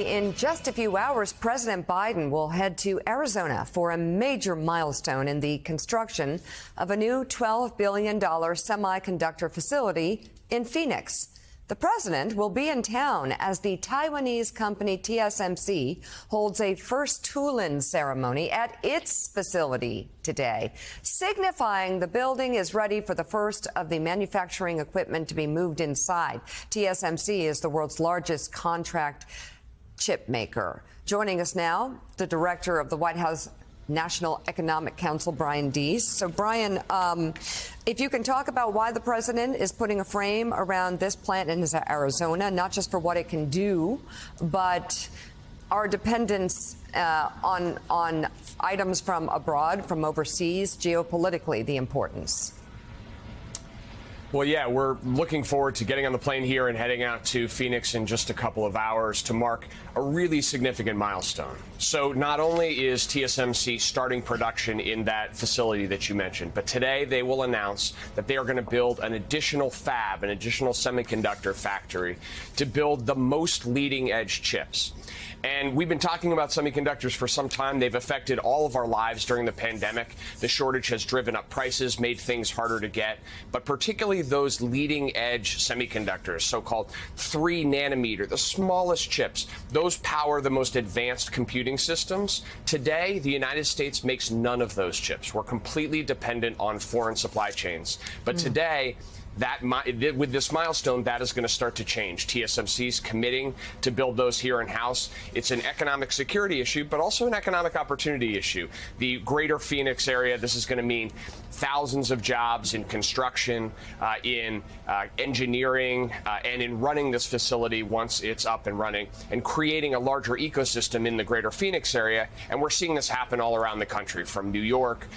In just a few hours, President Biden will head to Arizona for a major milestone in the construction of a new $12 billion semiconductor facility in Phoenix. The president will be in town as the Taiwanese company TSMC holds a first tool-in ceremony at its facility today, signifying the building is ready for the first of the manufacturing equipment to be moved inside. TSMC is the world's largest contract chip maker. Joining us now, the director of the White House National Economic Council, Brian Deese. So, Brian, if you can talk about why the president is putting a frame around this plant in Arizona, not just for what it can do, but our dependence on items from abroad, from overseas, geopolitically, the importance. Well, yeah, we're looking forward to getting on the plane here and heading out to Phoenix in just a couple of hours to mark a really significant milestone. So not only is TSMC starting production in that facility that you mentioned, but today they will announce that they are going to build an additional fab, an additional semiconductor factory to build the most leading edge chips. And we've been talking about semiconductors for some time. They've affected all of our lives during the pandemic. The shortage has driven up prices, made things harder to get, but particularly those leading edge semiconductors, so-called 3 nanometer, the smallest chips, those power the most advanced computing systems. Today, the United States makes none of those chips. We're completely dependent on foreign supply chains. But today, with this milestone, that is going to start to change. TSMC's committing to build those here in-house. It's an economic security issue, but also an economic opportunity issue. The greater Phoenix area, this is going to mean thousands of jobs in construction, in engineering, and in running this facility once it's up and running, and creating a larger ecosystem in the greater Phoenix area. And we're seeing this happen all around the country, from New York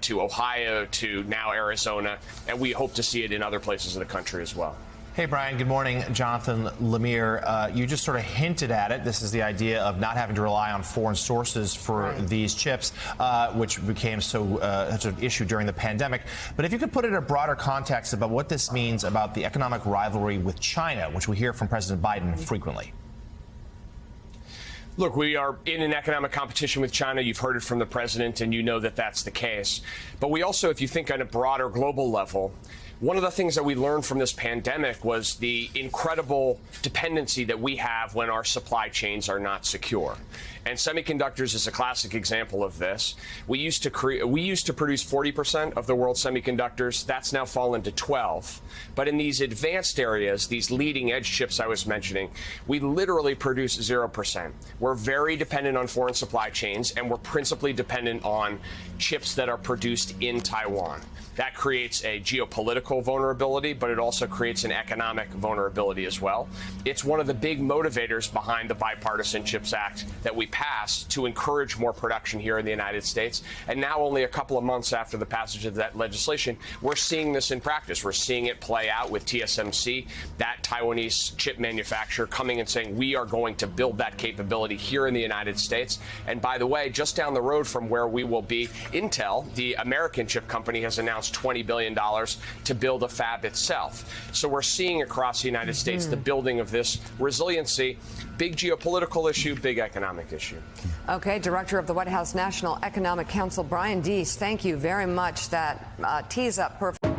to Ohio to now Arizona, and we hope to see it in other places of the country as well. Hey, Brian. Good morning. Jonathan Lemire. You just sort of hinted at it. This is the idea of not having to rely on foreign sources for these chips, which became such an issue during the pandemic. But if you could put it in a broader context about what this means about the economic rivalry with China, which we hear from President Biden frequently. Look, we are in an economic competition with China. You've heard it from the president, and you know that that's the case. But we also, if you think on a broader global level, one of the things that we learned from this pandemic was the incredible dependency that we have when our supply chains are not secure. And semiconductors is a classic example of this. We used to produce 40% of the world's semiconductors. That's now fallen to 12. But in these advanced areas, these leading edge chips I was mentioning, we literally produce 0%. We're very dependent on foreign supply chains, and we're principally dependent on chips that are produced in Taiwan. That creates a geopolitical vulnerability, but it also creates an economic vulnerability as well. It's one of the big motivators behind the Bipartisan CHIPS Act that we passed to encourage more production here in the United States. And now, only a couple of months after the passage of that legislation, we're seeing this in practice. We're seeing it play out with TSMC, that Taiwanese chip manufacturer, coming and saying, we are going to build that capability here in the United States. And by the way, just down the road from where we will be, Intel, the American chip company, has announced $20 billion to build a fab itself. So we're seeing across the United States the building of this resiliency. Big geopolitical issue, big economic issue. Okay, Director of the White House National Economic Council, Brian Deese, thank you very much. That tees up perfect.